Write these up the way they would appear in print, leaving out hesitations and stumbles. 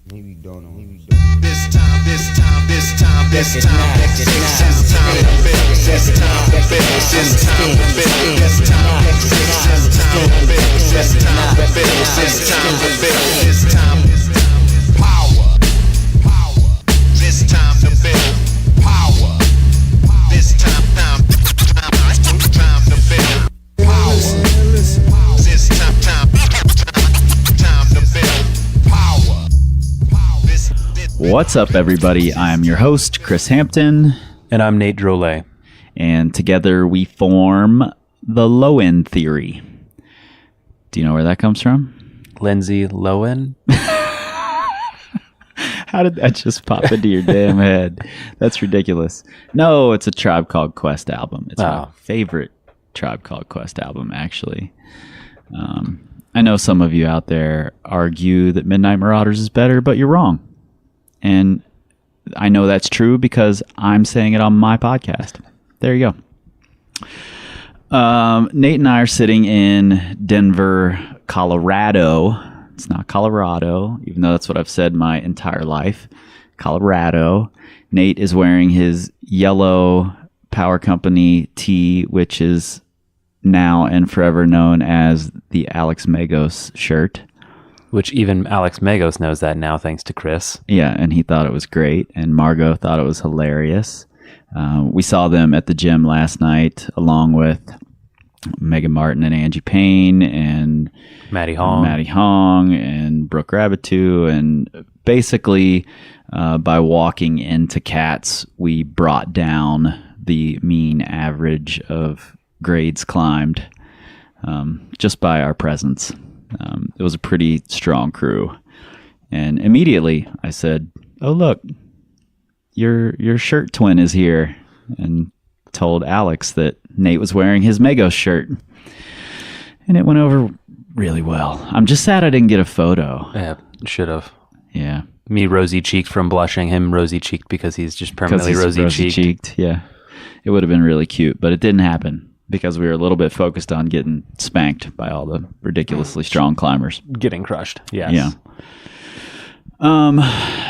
Maybe you don't know. This time, this time, this time, this time, this time to build, this time to build, this time to build, this time, this time to build, this time to build, this time to build, this time, power, power, this time to build, power, this time to build, power, this time to build, power. What's up, everybody? I'm your host, Chris Hampton. And I'm Nate Drolet. And together we form the Lowen Theory. Do you know where that comes from? Lindsay Lohan. How did that just pop into your damn head? That's ridiculous. No, it's a Tribe Called Quest album. It's my favorite Tribe Called Quest album, actually. I know some of you out there argue that Midnight Marauders is better, but you're wrong. And I know that's true because I'm saying it on my podcast. There you go. Nate and I are sitting in Denver, Colorado. It's not Colorado, even though that's what I've said my entire life. Colorado. Nate is wearing his yellow Power Company tee, which is now and forever known as the Alex Megos shirt. Which even Alex Megos knows that now, thanks to Chris. Yeah, and he thought it was great, and Margot thought it was hilarious. We saw them at the gym last night, along with Megan Martin and Angie Payne, and Maddie Hong, and Brooke Rabbitoo, and basically, by walking into Cats, we brought down the mean average of grades climbed just by our presence. It was a pretty strong crew. And immediately I said, "Oh, look, your shirt twin is here," and told Alex that Nate was wearing his Megos shirt. And it went over really well. I'm just sad I didn't get a photo. Yeah, should have. Yeah. Me rosy-cheeked from blushing, him rosy-cheeked because he's just permanently rosy-cheeked. Yeah. It would have been really cute, but it didn't happen because we were a little bit focused on getting spanked by all the ridiculously strong climbers. Getting crushed, yes. Yeah.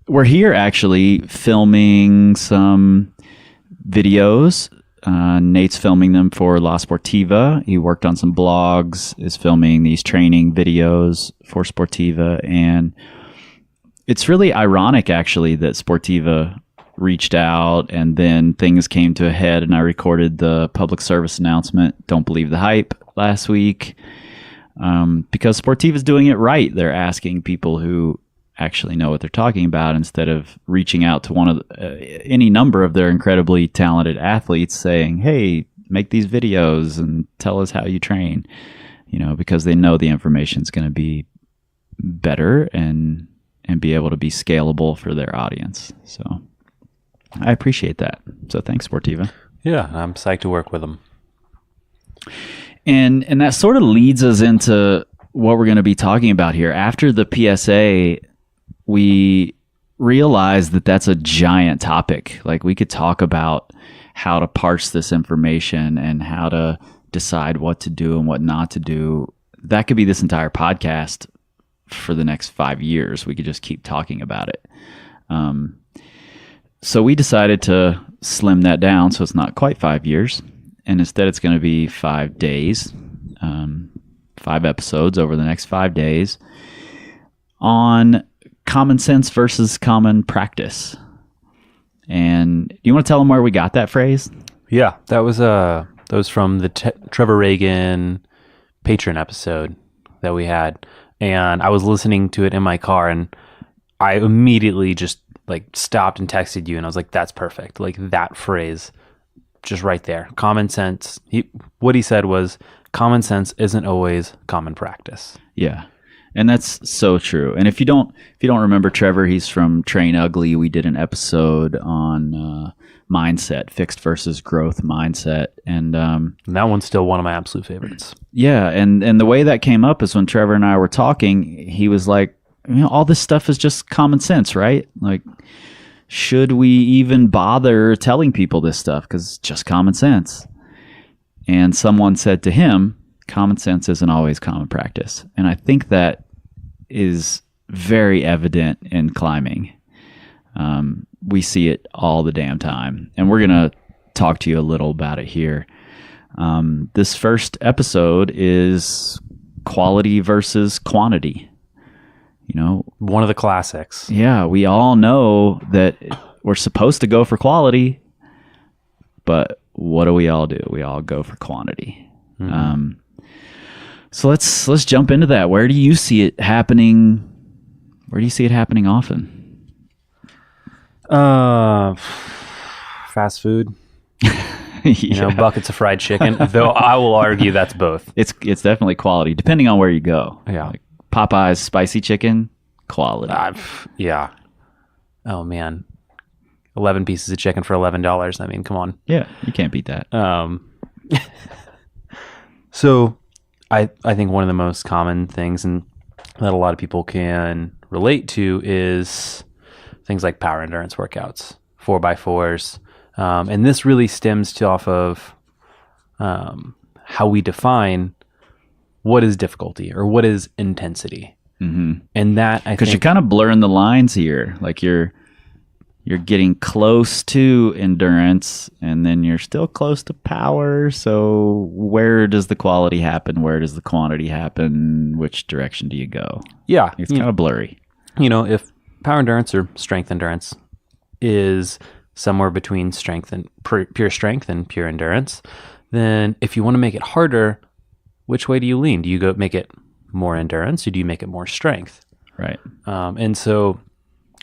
We're here actually filming some videos. Nate's filming them for La Sportiva. He worked on some blogs, is filming these training videos for Sportiva. And it's really ironic, actually, that Sportiva reached out and then things came to a head, and I recorded the public service announcement, "Don't Believe the Hype," last week, because Sportiva's doing it right. They're asking people who actually know what they're talking about instead of reaching out to one of any number of their incredibly talented athletes saying, "Hey, make these videos and tell us how you train," because they know the information is going to be better and be able to be scalable for their audience. So I appreciate that. So thanks, Sportiva. Yeah, I'm psyched to work with them. And that sort of leads us into what we're going to be talking about here. After the PSA, we realized that that's a giant topic. Like, we could talk about how to parse this information and how to decide what to do and what not to do. That could be this entire podcast for the next 5 years. We could just keep talking about it. So we decided to slim that down so it's not quite 5 years. And instead it's going to be 5 days, 5 episodes over the next 5 days on common sense versus common practice. And do you want to tell them where we got that phrase? Yeah, that was from the Trevor Reagan patron episode that we had. And I was listening to it in my car, and I immediately just stopped and texted you, and I was like, "That's perfect." Like, that phrase, just right there. Common sense. What he said was, common sense isn't always common practice. Yeah. And that's so true. And if you don't remember Trevor, he's from Train Ugly. We did an episode on mindset, fixed versus growth mindset. And that one's still one of my absolute favorites. Yeah. And the way that came up is when Trevor and I were talking, he was like, all this stuff is just common sense, right? Like, should we even bother telling people this stuff? Because it's just common sense. And someone said to him, common sense isn't always common practice. And I think that is very evident in climbing. We see it all the damn time. And we're going to talk to you a little about it here. This first episode is quality versus quantity. You know, One of the classics. yeah, we all know that we're supposed to go for quality, but what do? We all go for quantity. So let's jump into that. Where do you see it happening? Where do you see it happening often? Fast food. You know, buckets of fried chicken. Though I will argue that's both. It's definitely quality, depending on where you go. Yeah. Like Popeye's spicy chicken, quality. Yeah. Oh man, 11 pieces of chicken for $11. I mean, come on. Yeah, you can't beat that. So I think one of the most common things and that a lot of people can relate to is things like power endurance workouts, 4x4s. And this really stems off of how we define what is difficulty or what is intensity. Mm-hmm. And that I think... Because you're kind of blurring the lines here. Like you're getting close to endurance and then you're still close to power. So where does the quality happen? Where does the quantity happen? Which direction do you go? Yeah. It's kind of blurry. You know, if power endurance or strength endurance is somewhere between strength and pure strength and pure endurance, then if you want to make it harder, which way do you lean? Do you go make it more endurance or do you make it more strength? Right. And so,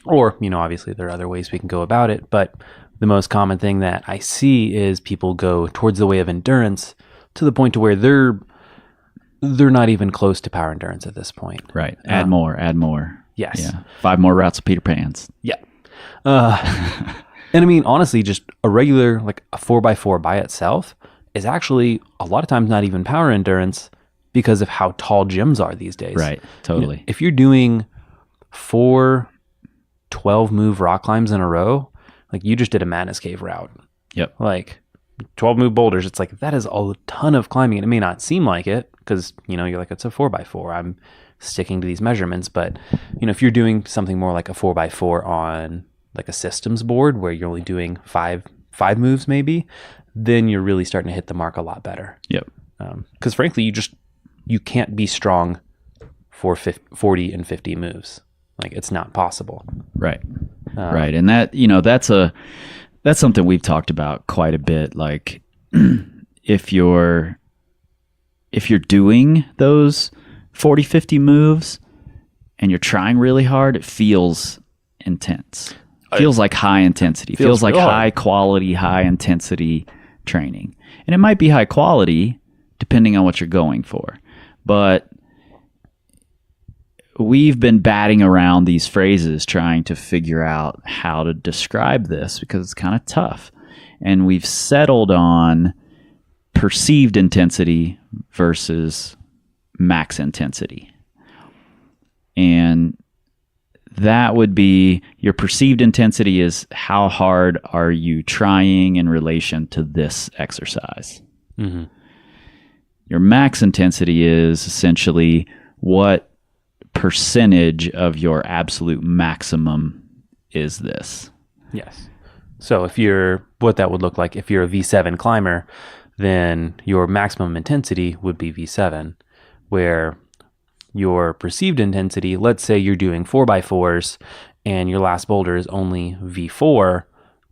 or, you know, obviously there are other ways we can go about it, but the most common thing that I see is people go towards the way of endurance to the point to where they're not even close to power endurance at this point. Right. Add more. Yes. Yeah. 5 more routes of Peter Pan's. Yeah. And I mean, honestly, just a regular, like a 4x4 by itself is actually a lot of times not even power endurance because of how tall gyms are these days. Right. Totally. You know, if you're doing 4 12-move rock climbs in a row, like you just did a Madness Cave route. Yep. Like 12-move boulders, it's like that is a ton of climbing. And it may not seem like it because, you know, you're like, it's a 4x4. I'm sticking to these measurements. But, you know, if you're doing something more like a 4x4 on like a systems board where you're only doing five moves maybe, then you're really starting to hit the mark a lot better. Yep. Because frankly, you can't be strong for 40 and 50 moves. Like it's not possible. Right. Right. And that, you know, that's something we've talked about quite a bit. Like if you're doing those 40, 50 moves and you're trying really hard, it feels intense. Feels like high intensity. Feels like high quality, high intensity training. And it might be high quality depending on what you're going for. But we've been batting around these phrases trying to figure out how to describe this because it's kind of tough. And we've settled on perceived intensity versus max intensity. And that would be your perceived intensity is how hard are you trying in relation to this exercise. Mm-hmm. Your max intensity is essentially what percentage of your absolute maximum is this. Yes. So what that would look like, if you're a V7 climber, then your maximum intensity would be V7, where your perceived intensity, let's say you're doing 4x4s and your last boulder is only V4,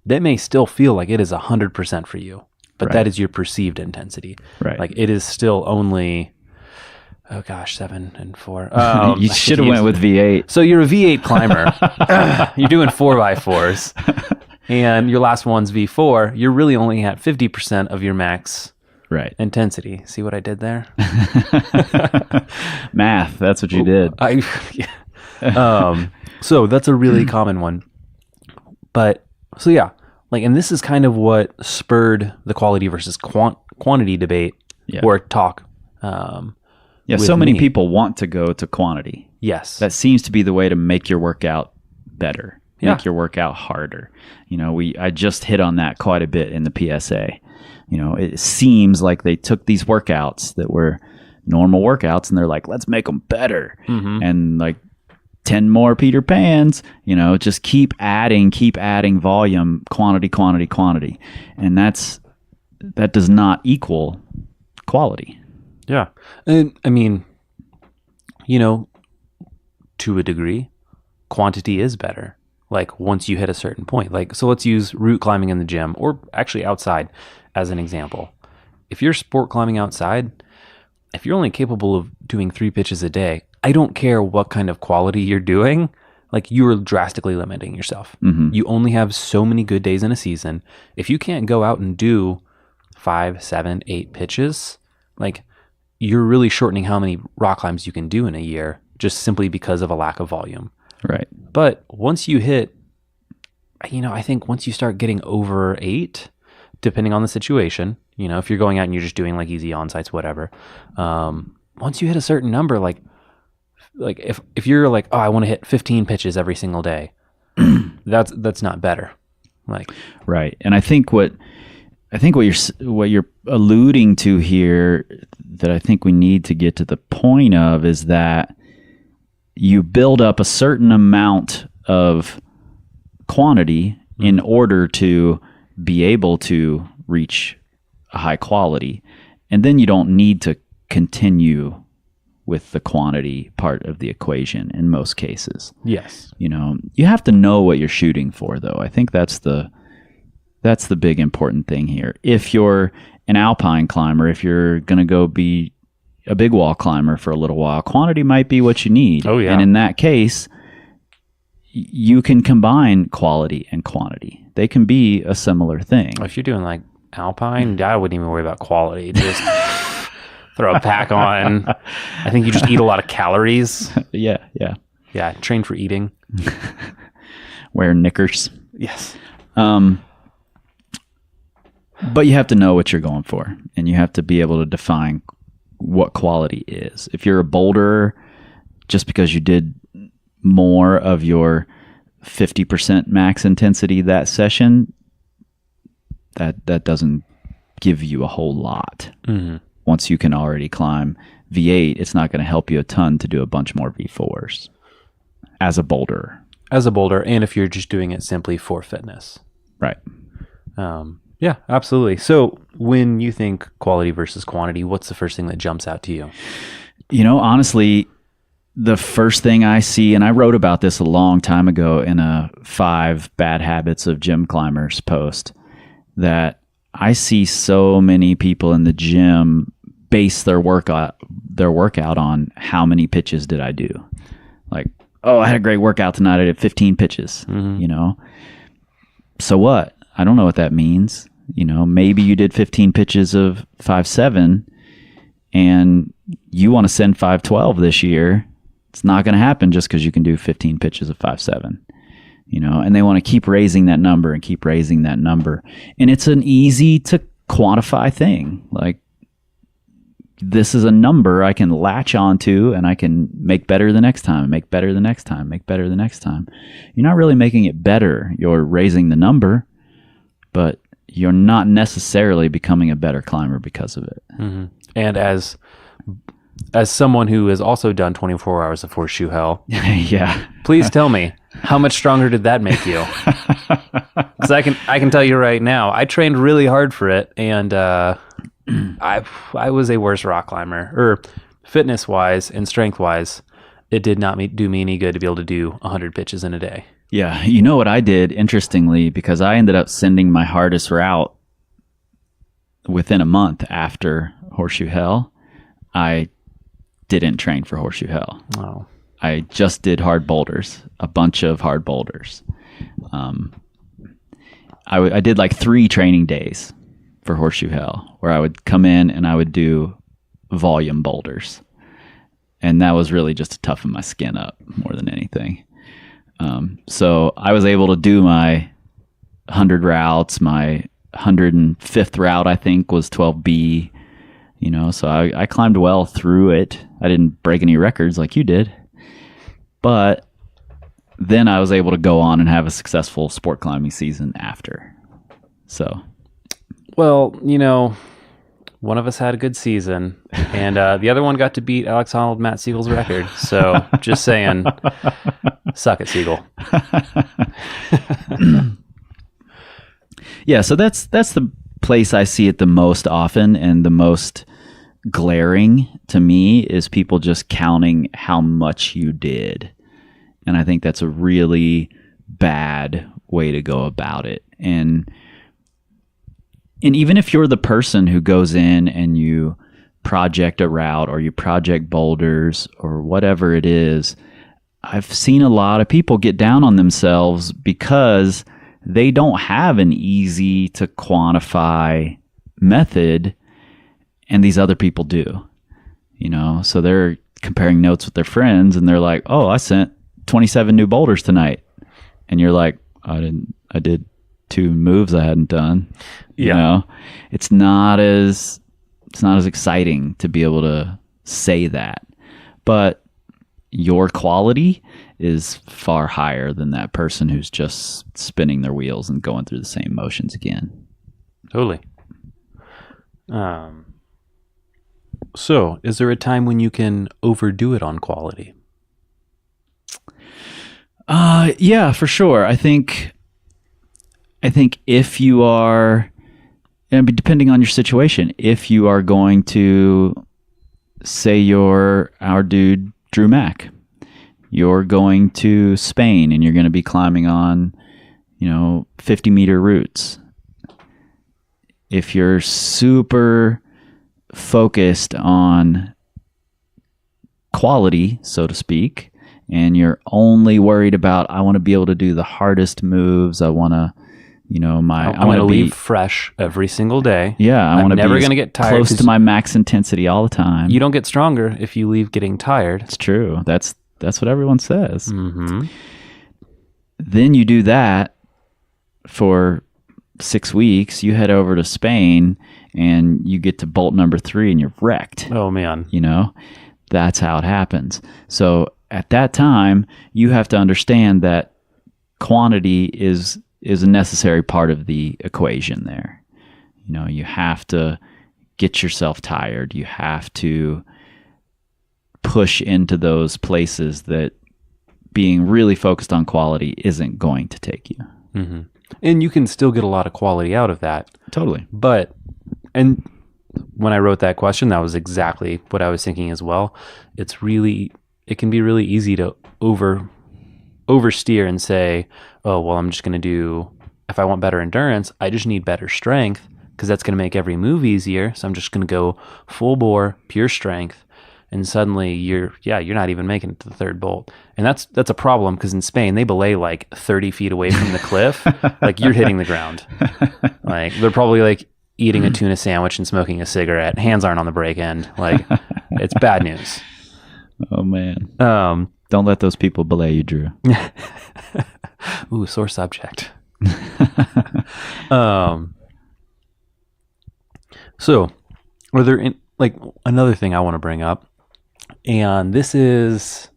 that may still feel like it is 100% for you, but Right. that is your perceived intensity. Right. Like it is still only, 7 and 4. You should have went with V8. So you're a V8 climber. You're doing 4x4s and your last one's V4. You're really only at 50% of your max Right. intensity. See what I did there? Math. That's what you did. So that's a really common one. But so yeah, like, and this is kind of what spurred the quality versus quantity debate or talk. Yeah. So many people want to go to quantity. Yes. That seems to be the way to make your workout better, Yeah. make your workout harder. You know, I just hit on that quite a bit in the PSA. You know, it seems like they took these workouts that were normal workouts and they're like, let's make them better. Mm-hmm. And like 10 more Peter Pans, just keep adding volume, quantity. And that does not equal quality. Yeah. And I mean, to a degree, quantity is better. Like once you hit a certain point, so let's use route climbing in the gym or actually outside as an example. If you're sport climbing outside, if you're only capable of doing 3 pitches a day, I don't care what kind of quality you're doing. Like you're drastically limiting yourself. Mm-hmm. You only have so many good days in a season. If you can't go out and do 5, 7, 8 pitches, like you're really shortening how many rock climbs you can do in a year just simply because of a lack of volume. Right. But once you hit, I think once you start getting over 8, depending on the situation, if you're going out and you're just doing like easy on-sites, whatever, once you hit a certain number, like if you're like, oh, I want to hit 15 pitches every single day, that's not better. Like, right. And I think what you're alluding to here that I think we need to get to the point of is that you build up a certain amount of quantity in order to be able to reach a high quality. And then you don't need to continue with the quantity part of the equation in most cases. yes. You have to know what you're shooting for, though. I think that's the big important thing here. If you're an alpine climber, if you're going to go be a big wall climber for a little while, quantity might be what you need. Oh, yeah. And in that case, you can combine quality and quantity. They can be a similar thing. If you're doing like alpine, I wouldn't even worry about quality. Just throw a pack on. I think you just eat a lot of calories. Yeah. Yeah, train for eating. Wear knickers. Yes. But you have to know what you're going for, and you have to be able to define what quality is. If you're a boulderer, just because you did more of your 50% max intensity that session, that doesn't give you a whole lot. Mm-hmm. Once you can already climb V8, it's not going to help you a ton to do a bunch more V4s as a boulderer. As a boulder, and if you're just doing it simply for fitness. Right. Yeah, absolutely. So when you think quality versus quantity, what's the first thing that jumps out to you? Honestly, the first thing I see, and I wrote about this a long time ago in a 5 bad habits of gym climbers post, that I see so many people in the gym base their workout on how many pitches did I do. Like, oh, I had a great workout tonight. I did 15 pitches, So what? I don't know what that means. Maybe you did 15 pitches of 5.7 and you want to send 5.12 this year. It's not going to happen just because you can do 15 pitches of 5.7, and they want to keep raising that number and keep raising that number. And it's an easy to quantify thing. Like, this is a number I can latch onto and I can make better the next time, make better the next time, make better the next time. You're not really making it better. You're raising the number, but you're not necessarily becoming a better climber because of it. Mm-hmm. And as someone who has also done 24 hours of horseshoe hell, yeah, please tell me, how much stronger did that make you? Because I can tell you right now, I trained really hard for it, and I was a worse rock climber, or fitness wise and strength wise. It did not do me any good to be able to do 100 pitches in a day. Yeah, you know what I did, interestingly, because I ended up sending my hardest route within a month after Horseshoe Hell. I didn't train for Horseshoe Hell. Oh. I just did hard boulders, a bunch of hard boulders. I did like 3 training days for Horseshoe Hell, where I would come in and I would do volume boulders. And that was really just to toughen my skin up more than anything. So I was able to do my 100 routes. My 105th route, I think, was 12B. So I climbed well through it. I didn't break any records like you did. But then I was able to go on and have a successful sport climbing season after. So, well, one of us had a good season, and the other one got to beat Alex Honnold, Matt Siegel's record. So just saying, suck it, Siegel. Yeah, so that's the place I see it the most often, and the most glaring to me is people just counting how much you did. And I think that's a really bad way to go about it. And even if you're the person who goes in and you project a route or you project boulders or whatever it is, I've seen a lot of people get down on themselves because they don't have an easy to quantify method, and these other people do. So they're comparing notes with their friends, and they're like, "Oh, I sent 27 new boulders tonight," and you're like, "I did 2 moves I hadn't done." Yeah. It's not as exciting to be able to say that, but your quality is far higher than that person who's just spinning their wheels and going through the same motions again. Totally. So, is there a time when you can overdo it on quality? Yeah, for sure. I think if you are, and depending on your situation, if you are going to, say you're our dude Drew Mack, you're going to Spain and you're going to be climbing on, 50-meter routes. If you're super focused on quality, so to speak, and you're only worried about, I want to be able to do the hardest moves, I want to, I want to leave fresh every single day. Yeah, I'm never going to get tired. Close to my max intensity all the time. You don't get stronger if you leave getting tired. It's true. That's what everyone says. Mm-hmm. Then you do that for 6 weeks. You head over to Spain and you get to bolt number 3 and you're wrecked. Oh man. That's how it happens. So at that time, you have to understand that quantity is a necessary part of the equation there. You have to get yourself tired. You have to push into those places that being really focused on quality isn't going to take you. Mm-hmm. And you can still get a lot of quality out of that. Totally. But, and when I wrote that question, that was exactly what I was thinking as well. It can be really easy to oversteer and say, oh, well, I'm just going to do, if I want better endurance, I just need better strength because that's going to make every move easier. So I'm just going to go full bore, pure strength. And suddenly you're not even making it to the third bolt. And that's a problem because in Spain, they belay like 30 feet away from the cliff. Like you're hitting the ground. Like they're probably like eating a tuna sandwich and smoking a cigarette. Hands aren't on the brake end. Like it's bad news. Oh man. Don't let those people belay you, Drew. Ooh, sore subject. So are there another thing I want to bring up, and this is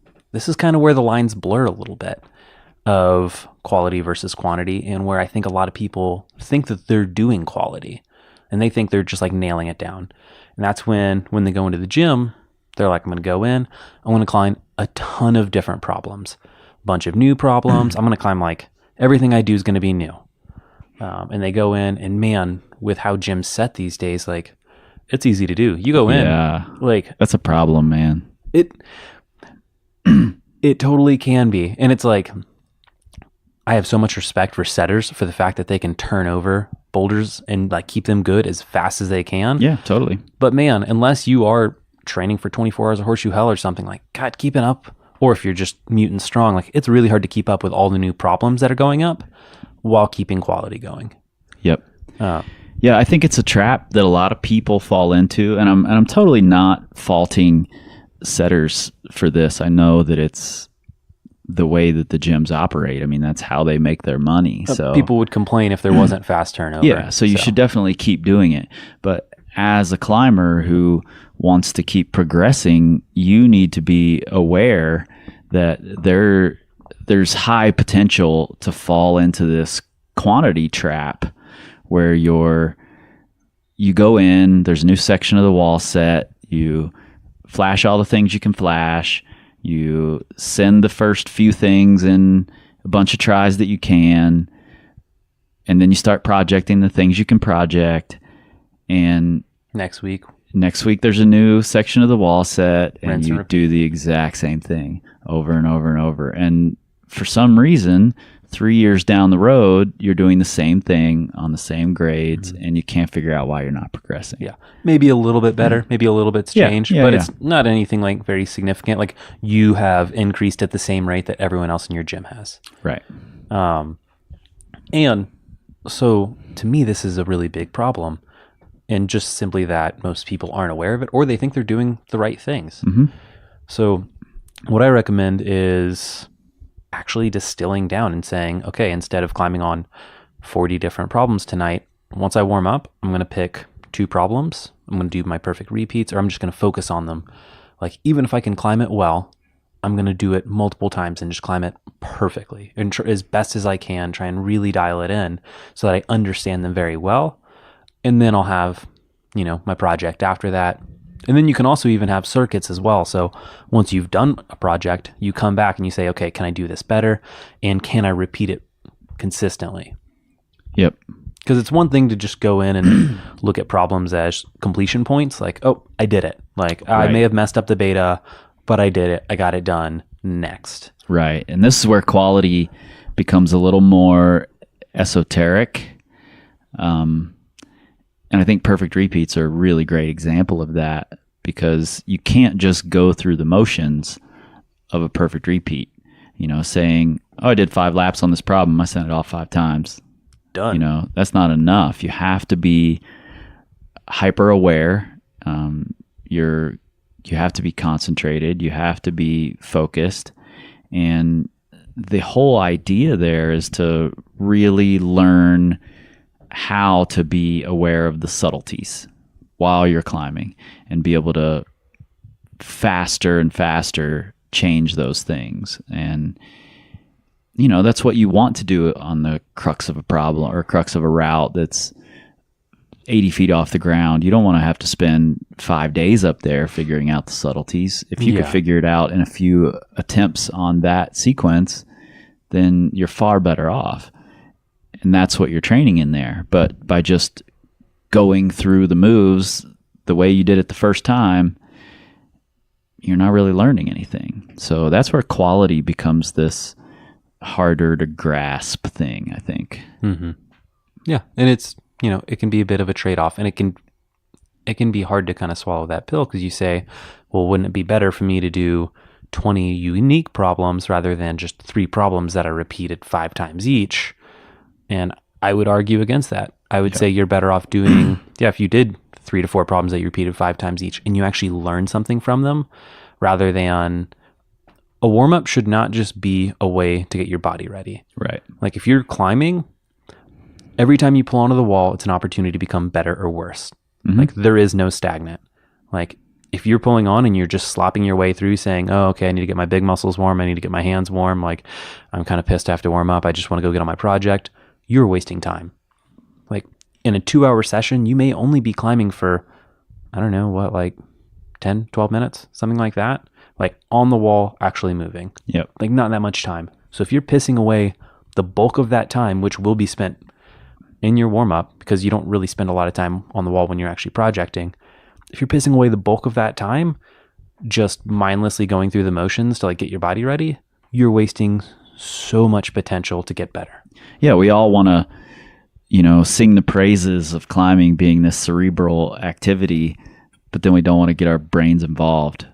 kind of where the lines blur a little bit of quality versus quantity, and where I think a lot of people think that they're doing quality and they think they're just like nailing it down. And that's when they go into the gym, they're like, I'm going to go in, I want to climb a ton of different problems, a bunch of new problems. I'm going to climb like everything I do is going to be new. And they go in, and man, with how gyms set these days, like it's easy to do. You go in, like that's a problem, man. It totally can be. And it's like, I have so much respect for setters for the fact that they can turn over boulders and like keep them good as fast as they can. Yeah, totally. But man, unless you are training for 24 hours of horseshoe hell or something, like God, keeping up, or if you're just mutant strong, like it's really hard to keep up with all the new problems that are going up while keeping quality going. Yep. Yeah, I think it's a trap that a lot of people fall into, and I'm totally not faulting setters for this. I know that it's the way that the gyms operate. I mean, that's how they make their money. So people would complain if there wasn't fast turnover. Yeah, so you should definitely keep doing it. But as a climber who wants to keep progressing, you need to be aware that there's high potential to fall into this quantity trap where you're you go in, there's a new section of the wall set, you flash all the things you can flash, you send the first few things in a bunch of tries that you can, and then you start projecting the things you can project. And Next week, there's a new section of the wall set, and Rinse and you repeat. do the exact same thing over and over and over. And for some reason, 3 years down the road, you're doing the same thing on the same grades, and you can't figure out why you're not progressing. yeah, maybe a little bit better, maybe a little bit's Yeah, changed, yeah, but yeah. it's not anything like very significant. Like you have increased at the same rate that everyone else in your gym has. Right. And so to me, this is a really big problem. And just simply that most people aren't aware of it, or they think they're doing the right things. Mhm. So what I recommend is actually distilling down and saying, okay, instead of climbing on 40 different problems tonight, once I warm up, I'm going to pick 2 problems. I'm going to do my perfect repeats, or I'm just going to focus on them. Like, even if I can climb it well, I'm going to do it multiple times and just climb it perfectly and as best as I can, try and really dial it in so that I understand them very well. And then I'll have, my project after that. And then you can also even have circuits as well. So once you've done a project, you come back and you say, okay, can I do this better? And can I repeat it consistently? Yep. Because it's one thing to just go in and look at problems as completion points. Like, oh, I did it. Like, I Right. may have messed up the beta, but I did it. I got it done. Next. Right. And this is where quality becomes a little more esoteric. And I think perfect repeats are a really great example of that, because you can't just go through the motions of a perfect repeat, saying, oh, I did 5 laps on this problem. I sent it off 5 times. Done. That's not enough. You have to be hyper aware. You have to be concentrated. You have to be focused. And the whole idea there is to really learn how to be aware of the subtleties while you're climbing and be able to faster and faster change those things. And that's what you want to do on the crux of a problem or crux of a route that's 80 feet off the ground. You don't want to have to spend 5 days up there figuring out the subtleties. If you could Yeah. figure it out in a few attempts on that sequence, then you're far better off. And that's what you're training in there. But by just going through the moves the way you did it the first time, you're not really learning anything. So that's where quality becomes this harder to grasp thing, I think. Mm-hmm. Yeah. And it's, it can be a bit of a trade-off, and it can be hard to kind of swallow that pill, because you say, well, wouldn't it be better for me to do 20 unique problems rather than just 3 problems that are repeated 5 times each? And I would argue against that. I would say you're better off doing, if you did 3 to 4 problems that you repeated 5 times each and you actually learn something from them, rather than a warm-up should not just be a way to get your body ready. Right. Like if you're climbing, every time you pull onto the wall, it's an opportunity to become better or worse. Mm-hmm. Like there is no stagnant. Like if you're pulling on and you're just slopping your way through saying, oh, okay, I need to get my big muscles warm. I need to get my hands warm. Like I'm kind of pissed I have to warm up. I just want to go get on my project. You're wasting time. Like in a 2-hour session, you may only be climbing for, I don't know, like 10, 12 minutes, something like that. Like on the wall, actually moving. Yep. Like not that much time. So if you're pissing away the bulk of that time, which will be spent in your warm up, because you don't really spend a lot of time on the wall when you're actually projecting. If you're pissing away the bulk of that time, just mindlessly going through the motions to like get your body ready, you're wasting so much potential to get better. Yeah, we all want to, sing the praises of climbing being this cerebral activity, but then we don't want to get our brains involved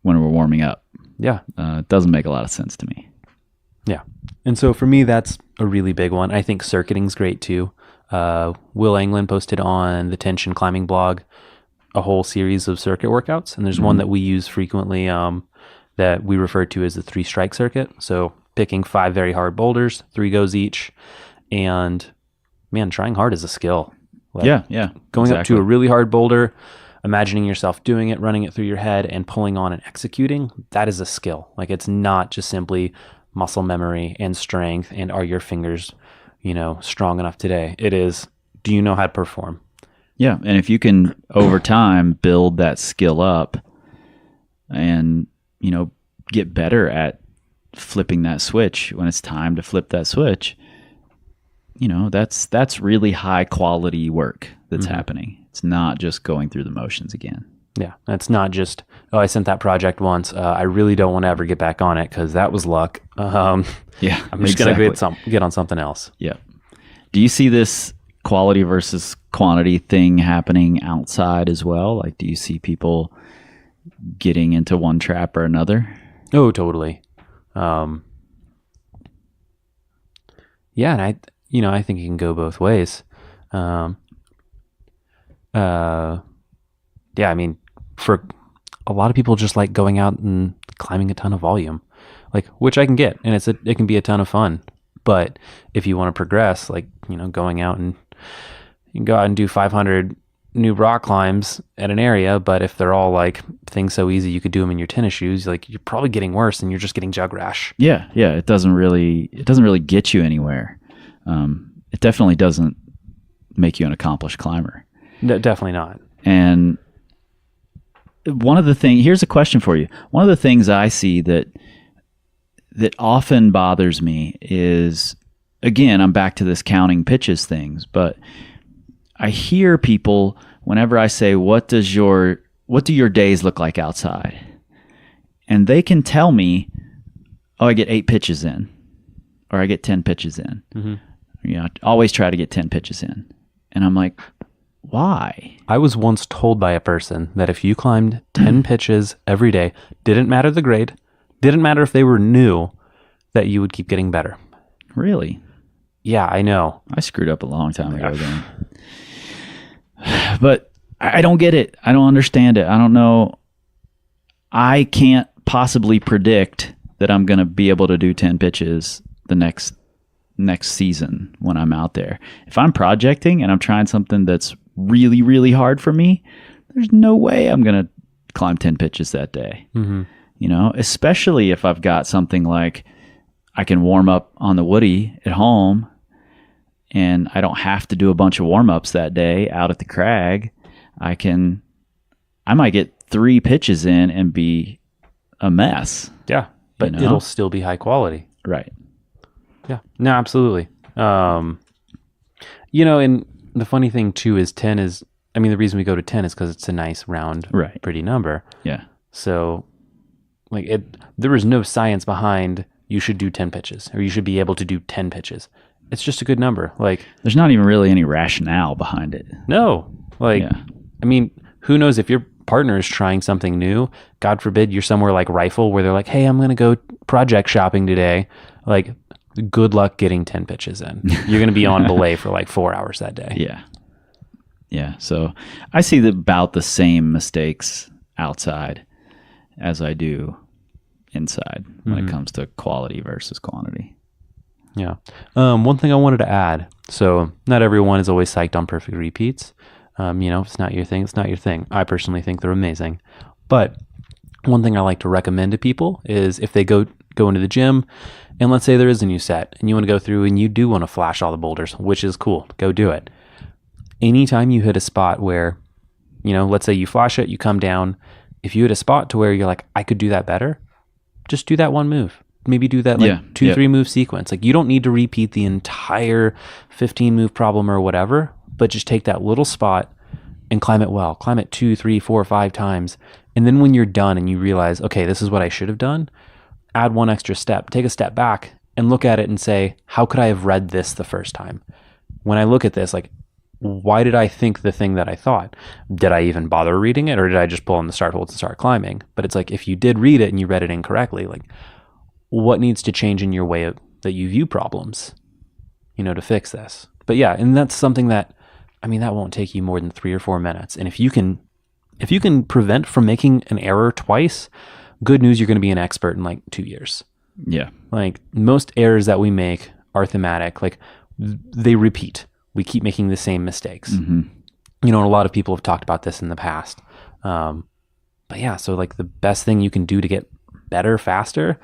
when we're warming up. Yeah. It doesn't make a lot of sense to me. Yeah. And so for me, that's a really big one. I think circuiting's great too. Will Anglin posted on the Tension Climbing blog a whole series of circuit workouts. And there's one that we use frequently that we refer to as the 3-strike circuit. So picking 5 very hard boulders, 3 goes each. And man, trying hard is a skill. Like, Yeah. going up exactly. to a really hard boulder, imagining yourself doing it, running it through your head, and pulling on and executing, that is a skill. Like it's not just simply muscle memory and strength and are your fingers, strong enough today. It is, do you know how to perform? Yeah, and if you can over time build that skill up and, get better at flipping that switch when it's time to flip that switch, that's really high quality work that's happening. It's not just going through the motions again. Yeah, that's not just, I sent that project once. I really don't want to ever get back on it because that was luck. Yeah, I'm just going to get on something else. Yeah. Do you see this quality versus quantity thing happening outside as well? Like, do you see people getting into one trap or another? Oh, totally. Yeah, and I think it can go both ways. Yeah, I mean, for a lot of people just like going out and climbing a ton of volume, like, which I can get, and it can be a ton of fun. But if you want to progress, like, going out and you can go out and do 500 new rock climbs at an area, but if they're all like things so easy you could do them in your tennis shoes, like, you're probably getting worse and you're just getting jug rash. Yeah, it doesn't really get you anywhere. It definitely doesn't make you an accomplished climber. No, definitely not. And here's a question for you. One of the things I see that often bothers me is, again, I'm back to this counting pitches things, but I hear people whenever I say, what do your days look like outside? And they can tell me, I get 8 pitches in, or I get 10 pitches in. Mm-hmm. I always try to get 10 pitches in. And I'm like, why? I was once told by a person that if you climbed 10 pitches every day, didn't matter the grade, didn't matter if they were new, that you would keep getting better. Really? Yeah, I know. I screwed up a long time ago then. But I don't get it. I don't understand it. I don't know. I can't possibly predict that I'm going to be able to do 10 pitches the next season when I'm out there. If I'm projecting and I'm trying something that's really, really hard for me, there's no way I'm going to climb 10 pitches that day. Mm-hmm. Especially if I've got something like I can warm up on the Woody at home and I don't have to do a bunch of warm-ups that day out at the crag. I might get 3 pitches in and be a mess. Yeah, but it'll still be high quality. Right. Yeah, no, absolutely. And the funny thing too is 10 is, the reason we go to 10 is because it's a nice round, right, pretty number. Yeah. So there is no science behind you should do 10 pitches or you should be able to do 10 pitches. It's just a good number. Like, there's not even really any rationale behind it. No. Who knows if your partner is trying something new, God forbid you're somewhere like Rifle where they're like, hey, I'm going to go project shopping today. Like, good luck getting 10 pitches in. You're going to be on belay for like 4 hours that day. Yeah. Yeah. So I see about the same mistakes outside as I do inside when it comes to quality versus quantity. Yeah. One thing I wanted to add. So not everyone is always psyched on perfect repeats. If it's not your thing, it's not your thing. I personally think they're amazing. But one thing I like to recommend to people is if they go into the gym and let's say there is a new set and you want to go through and you do want to flash all the boulders, which is cool, go do it. Anytime you hit a spot where, let's say you flash it, you come down. If you hit a spot to where you're like, I could do that better, just do that one move. Maybe do that 2-3 move sequence. Like, you don't need to repeat the entire 15 move problem or whatever, but just take that little spot and climb it well. Climb it 2, 3, 4, 5 times. And then when you're done and you realize, okay, this is what I should have done, add one extra step, take a step back and look at it and say, how could I have read this the first time? When I look at this, like, why did I think the thing that I thought? Did I even bother reading it or did I just pull on the start holds and start climbing? But it's like, if you did read it and you read it incorrectly, like, what needs to change in your way that you view problems, to fix this? But yeah, and that's something that, that won't take you more than 3 or 4 minutes. And if you can prevent from making an error twice, good news, you're going to be an expert in like 2 years. Yeah. Like, most errors that we make are thematic. Like, they repeat. We keep making the same mistakes. Mm-hmm. And a lot of people have talked about this in the past. But yeah, so like the best thing you can do to get better faster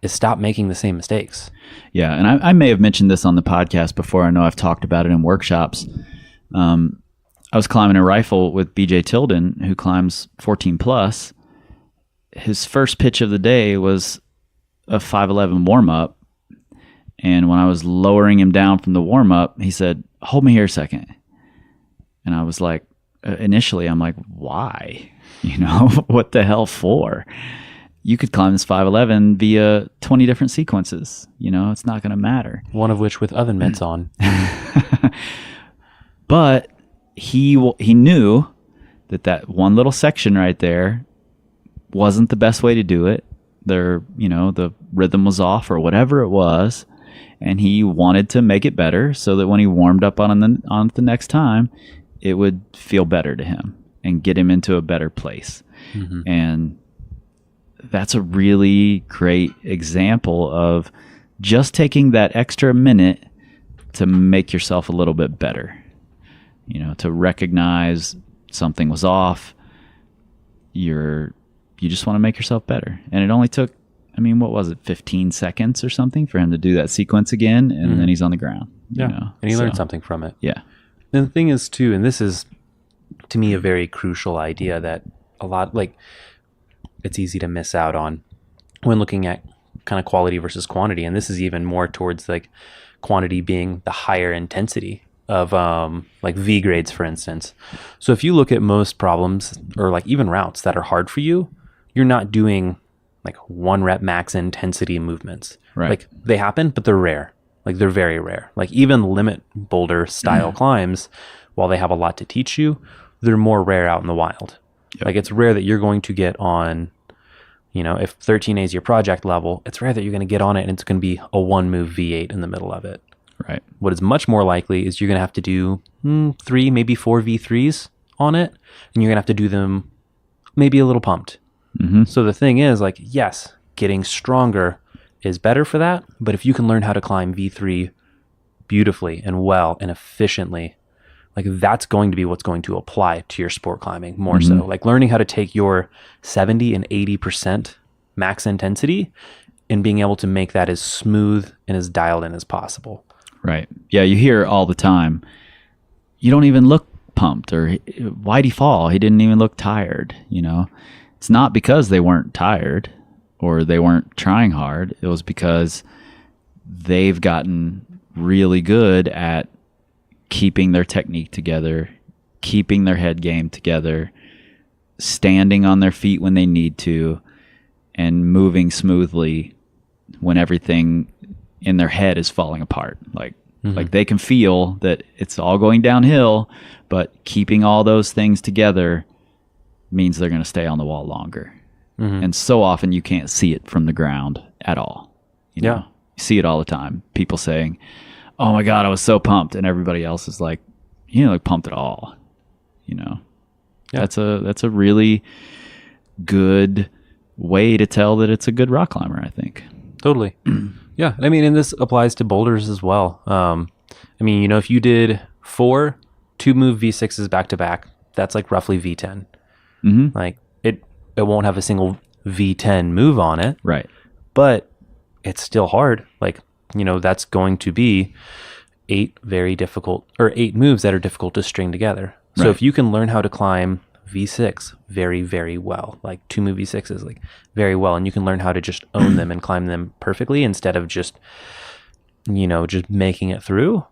is stop making the same mistakes. Yeah, and I may have mentioned this on the podcast before. I know I've talked about it in workshops. I was climbing a rifle with BJ Tilden, who climbs 14 plus. His first pitch of the day was a 5'11" warm up. And when I was lowering him down from the warm up, he said, "Hold me here a second." And I was like, initially, I'm like, why? You know, what the hell for? You could climb this 5'11" via 20 different sequences. You know, it's not going to matter. One of which with oven mitts on. But he knew that one little section right there wasn't the best way to do it. The rhythm was off or whatever it was, and he wanted to make it better so that when he warmed up on the next time, it would feel better to him and get him into a better place. Mm-hmm. And that's a really great example of just taking that extra minute to make yourself a little bit better. You know, to recognize something was off. You just want to make yourself better. And it only took, 15 seconds or something for him to do that sequence again, and then he's on the ground. Yeah, you know? And he learned something from it. Yeah. And the thing is, too, and this is, to me, a very crucial idea that a lot, it's easy to miss out on when looking at kind of quality versus quantity. And this is even more towards, quantity being the higher intensity of, V grades, for instance. So if you look at most problems or, even routes that are hard for you, you're not doing, 1 rep max intensity movements. Right. They happen, but they're rare. They're very rare. Even limit boulder style climbs, while they have a lot to teach you, they're more rare out in the wild. Yep. It's rare that you're going to get on, if 13A is your project level, it's rare that you're going to get on it and it's going to be a 1-move V8 in the middle of it. Right. What is much more likely is you're going to have to do 3, maybe 4 V3s on it, and you're going to have to do them maybe a little pumped. Mm-hmm. So the thing is, yes, getting stronger is better for that, but if you can learn how to climb V3 beautifully and well and efficiently, that's going to be what's going to apply to your sport climbing more so. Learning how to take your 70 and 80% max intensity and being able to make that as smooth and as dialed in as possible. Right. Yeah, you hear all the time, you don't even look pumped, or why'd he fall? He didn't even look tired, It's not because they weren't tired or they weren't trying hard. It was because they've gotten really good at keeping their technique together, keeping their head game together, standing on their feet when they need to, and moving smoothly when everything in their head is falling apart. Like they can feel that it's all going downhill, but keeping all those things together means they're going to stay on the wall longer. Mm-hmm. And so often you can't see it from the ground at all. You see it all the time. People saying, "Oh my God, I was so pumped," and everybody else is like, "You didn't look pumped at all." That's a really good way to tell that it's a good rock climber, I think. Totally. Yeah. And this applies to boulders as well. If you did 4 2-move V6s back to back, that's roughly V10. Mm-hmm. It won't have a single V10 move on it. Right. But it's still hard. That's going to be 8 moves that are difficult to string together. So if you can learn how to climb V6 very, very well, 2-move V6s, very well, and you can learn how to just own them and climb them perfectly instead of just making it through.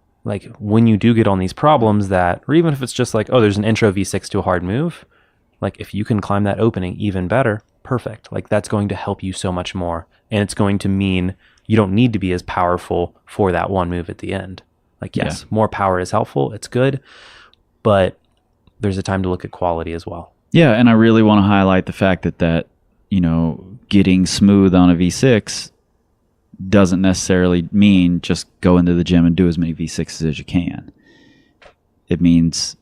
When you do get on these problems or even if it's just there's an intro V6 to a hard move, if you can climb that opening even better, perfect. That's going to help you so much more. And it's going to mean you don't need to be as powerful for that one move at the end. Yes, more power is helpful. It's good. But there's a time to look at quality as well. Yeah. And I really want to highlight the fact that getting smooth on a V6 doesn't necessarily mean just go into the gym and do as many V6s as you can. It means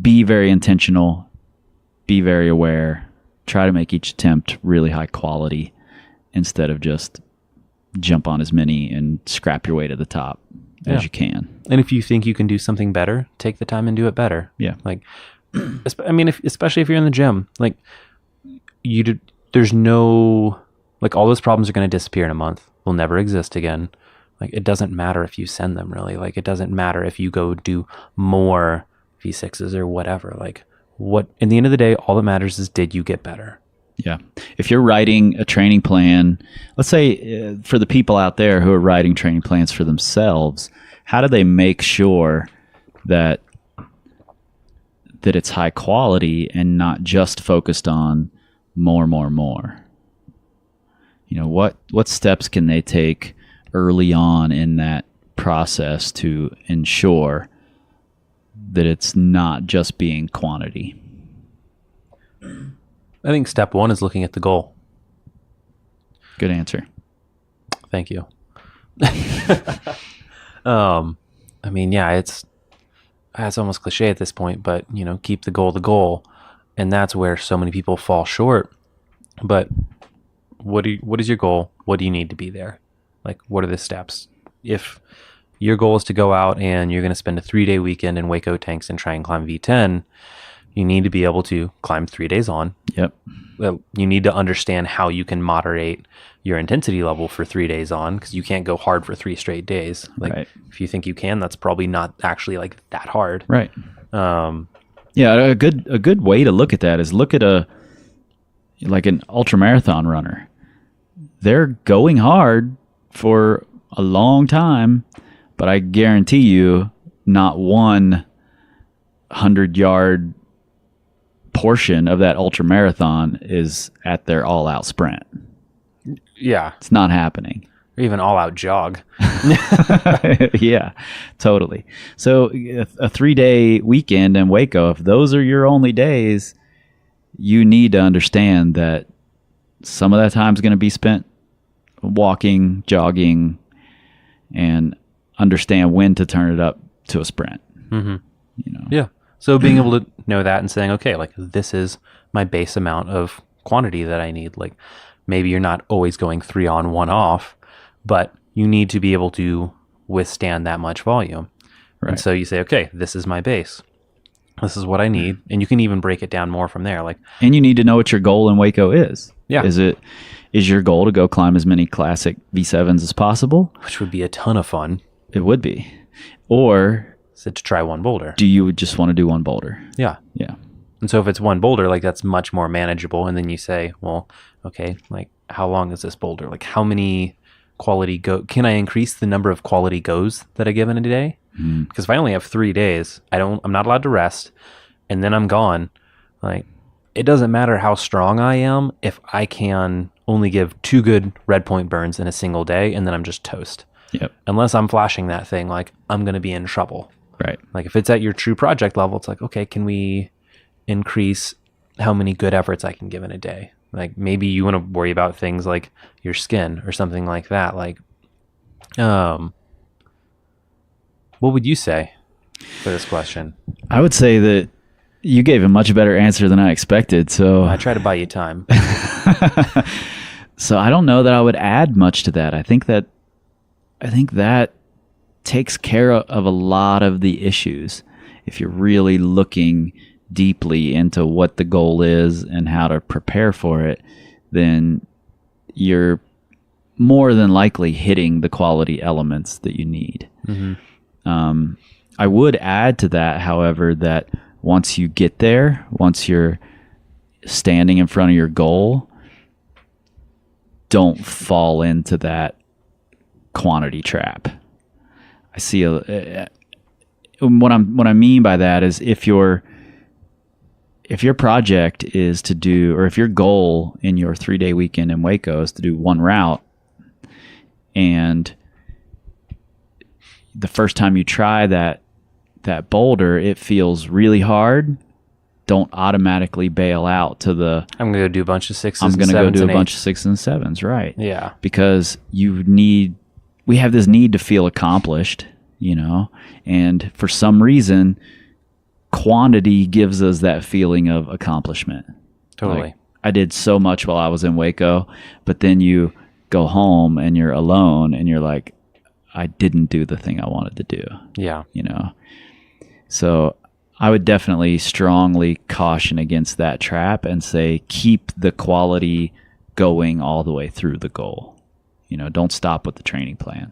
be very intentional, be very aware, try to make each attempt really high quality instead of just jump on as many and scrap your way to the top as you can. And if you think you can do something better, take the time and do it better. Yeah. Especially if you're in the gym, there's no, all those problems are going to disappear in a month. They'll never exist again. like it doesn't matter if you send them really. Like it doesn't matter if you go do more V6s or whatever. Like what, in the end of the day, all that matters is did you get better? Yeah. If you're writing a training plan, let's say for the people out there who are writing training plans for themselves, how do they make sure that it's high quality and not just focused on more? You know, what steps can they take early on in that process to ensure that it's not just being quantity? I think step one is looking at the goal. Good answer. Thank you. I mean, yeah, it's almost cliche at this point, but you know, keep the goal, and that's where so many people fall short. But what is your goal? What do you need to be there? Like, what are the steps? If your goal is to go out and you're going to spend a 3-day weekend in Waco Tanks and try and climb V10, you need to be able to climb 3 days on. Yep. Well, you need to understand how you can moderate your intensity level for 3 days on, because you can't go hard for 3 straight days. Like, right. If you think you can, that's probably not actually like that hard. Right. Yeah, a good way to look at that is look at like an ultramarathon runner. They're going hard for a long time, but I guarantee you not one 100-yard portion of that ultra marathon is at their all-out sprint. Yeah. It's not happening. Or even all-out jog. Yeah, totally. So a 3-day weekend in Waco, if those are your only days, you need to understand that some of that time is going to be spent walking, jogging, and understand when to turn it up to a sprint. Mm-hmm. You know? Yeah. So being able to know that and saying, okay, like this is my base amount of quantity that I need. Like maybe you're not always going 3 on, 1 off, but you need to be able to withstand that much volume. Right. And so you say, okay, this is my base. This is what I need. And you can even break it down more from there. Like, and you need to know what your goal in Waco is. Yeah. Is your goal to go climb as many classic V7s as possible? which would be a ton of fun. It would be. Or So to try one boulder. do you just want to do one boulder? Yeah. Yeah. And so if it's one boulder, like that's much more manageable. And then you say, well, okay, like how long is this boulder? Like how many quality can I increase the number of quality goes that I give in a day? Because if I only have 3 days, I'm not allowed to rest, and then I'm gone. Like it doesn't matter how strong I am if I can only give 2 good red point burns in a single day, and then I'm just toast. Yep. Unless I'm flashing that thing, like I'm gonna be in trouble. Right. Like if it's at your true project level, it's like, okay, can we increase how many good efforts I can give in a day? Like maybe you want to worry about things like your skin or something like that. Like, what would you say for this question? I would say that you gave a much better answer than I expected. So I try to buy you time. So I don't know that I would add much to that. I think that takes care of a lot of the issues. If you're really looking deeply into what the goal is and how to prepare for it, then you're more than likely hitting the quality elements that you need. Mm-hmm. I would add to that, however, that once you get there, once you're standing in front of your goal, don't fall into that quantity trap. I see what I mean by that is if your project is to do, or if your goal in your 3-day weekend in Waco is to do one route, and the first time you try that boulder, it feels really hard, don't automatically bail out to the I'm gonna go do a bunch of 6s. I'm gonna go do a bunch of of 6s and 7s, right? Yeah. Because we have this need to feel accomplished, you know, and for some reason, quantity gives us that feeling of accomplishment. Totally. Like, I did so much while I was in Waco, but then you go home and you're alone and you're like, I didn't do the thing I wanted to do. Yeah. You know? So I would definitely strongly caution against that trap and say, keep the quality going all the way through the goal. You know, don't stop with the training plan.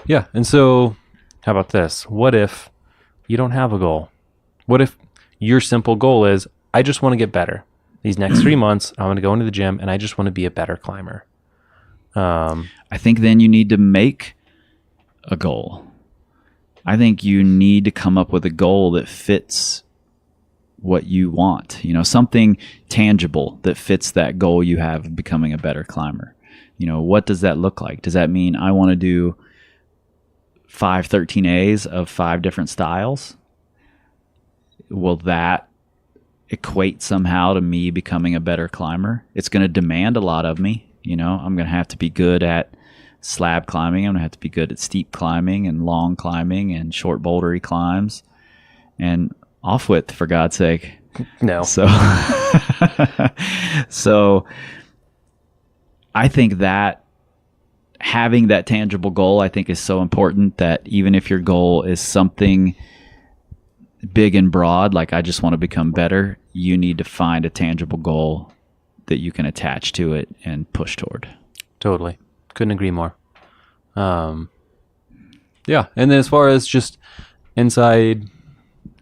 Yeah. And so how about this? What if you don't have a goal? What if your simple goal is, I just want to get better. These next 3 months, I'm going to go into the gym and I just want to be a better climber. I think then you need to make a goal. I think you need to come up with a goal that fits what you want, something tangible that fits that goal you have of becoming a better climber. What does that look like? Does that mean I want to do 5 13As of 5 different styles? Will that equate somehow to me becoming a better climber? It's going to demand a lot of me. I'm going to have to be good at slab climbing. I'm going to have to be good at steep climbing and long climbing and short bouldery climbs and off width, for God's sake. No. So I think that having that tangible goal, I think, is so important, that even if your goal is something big and broad, like I just want to become better, you need to find a tangible goal that you can attach to it and push toward. Totally. Couldn't agree more. Yeah. And then as far as just inside,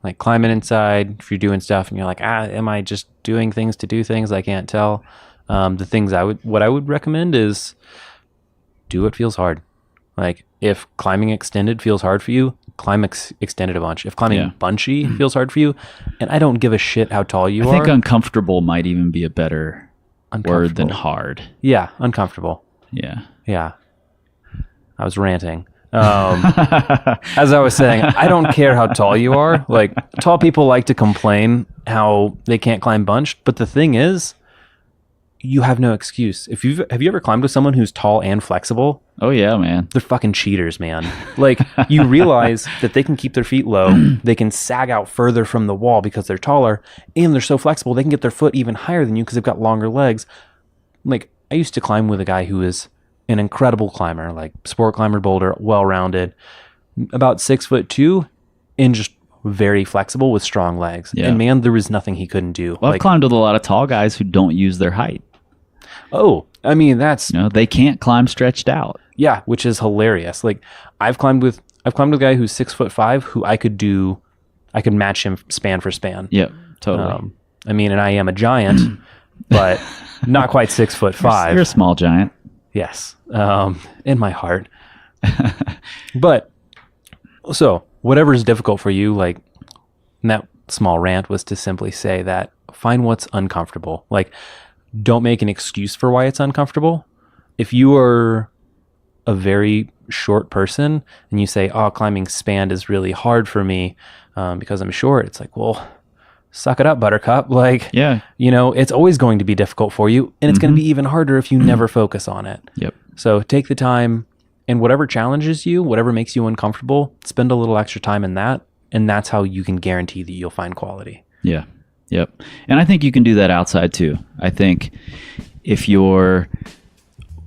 like climbing inside, if you're doing stuff and you're like, am I just doing things to do things? I can't tell. The things what I would recommend is do what feels hard. Like if climbing extended feels hard for you, climb extended a bunch. If climbing bunchy feels hard for you, and I don't give a shit how tall you are. I think uncomfortable might even be a better word than hard. Yeah, uncomfortable. Yeah. I was ranting. As I was saying, I don't care how tall you are. Like tall people like to complain how they can't climb bunched, but the thing is, you have no excuse. Have you ever climbed with someone who's tall and flexible? Oh yeah, man. They're fucking cheaters, man. Like you realize that they can keep their feet low, they can sag out further from the wall because they're taller, and they're so flexible they can get their foot even higher than you because they've got longer legs. Like I used to climb with a guy who is an incredible climber, like sport climber, boulder, well-rounded, about 6'2", and just very flexible with strong legs. Yeah. And man, there was nothing he couldn't do. Well, I've climbed with a lot of tall guys who don't use their height. Oh, I mean, that's... they can't climb stretched out. Yeah, which is hilarious. Like I've climbed with a guy who's 6'5", who I could match him span for span. Yep, totally. I mean, and I am a giant, but not quite 6'5". You're a small giant. Yes, in my heart. But so whatever's difficult for you, like that small rant was to simply say that find what's uncomfortable. Like don't make an excuse for why it's uncomfortable. If you are a very short person and you say, climbing span is really hard for me because I'm short, it's like, well, suck it up, buttercup. Like, it's always going to be difficult for you, and it's going to be even harder if you never focus on it. Yep. So take the time, and whatever challenges you, whatever makes you uncomfortable, spend a little extra time in that, and that's how you can guarantee that you'll find quality. Yeah. Yep. And I think you can do that outside too. I think if you're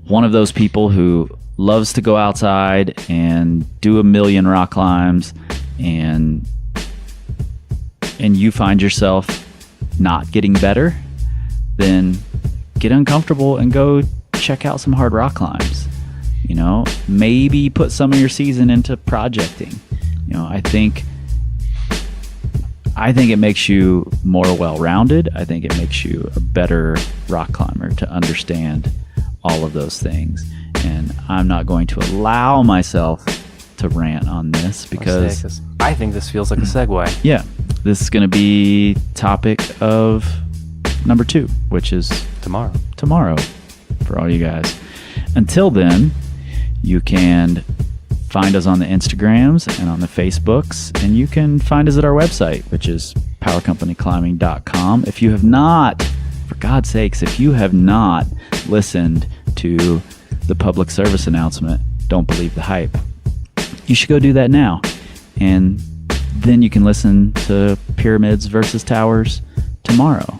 one of those people who loves to go outside and do a million rock climbs and you find yourself not getting better, then get uncomfortable and go check out some hard rock climbs. Maybe put some of your season into projecting. I think it makes you more well-rounded. I think it makes you a better rock climber to understand all of those things. And I'm not going to allow myself to rant on this because I think this feels like a segue. Yeah. This is going to be topic of number 2, which is tomorrow for all you guys. Until then, you can find us on the Instagrams and on the Facebooks, and you can find us at our website, which is powercompanyclimbing.com. If you have not, for God's sakes, if you have not listened to the public service announcement, Don't Believe the Hype, you should go do that now. And then you can listen to Pyramids versus Towers tomorrow.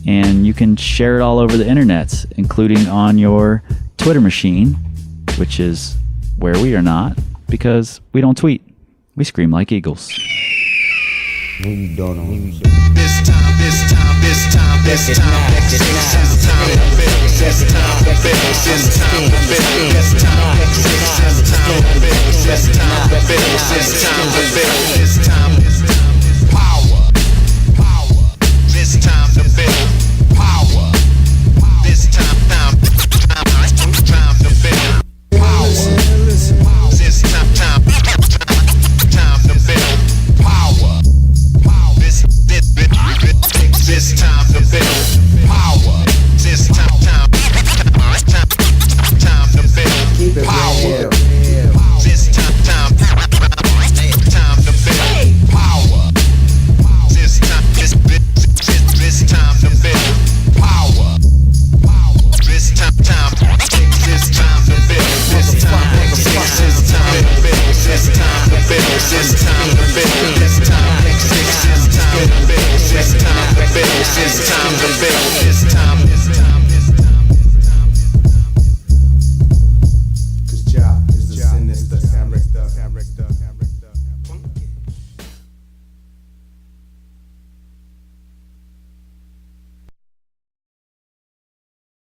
And you can share it all over the internets, including on your Twitter machine, which is where we are not, because we don't tweet. We scream like eagles. This time, this time, this time, this time, this time to finish, this time to finish, this time to finish, this time to finish, this time to finish.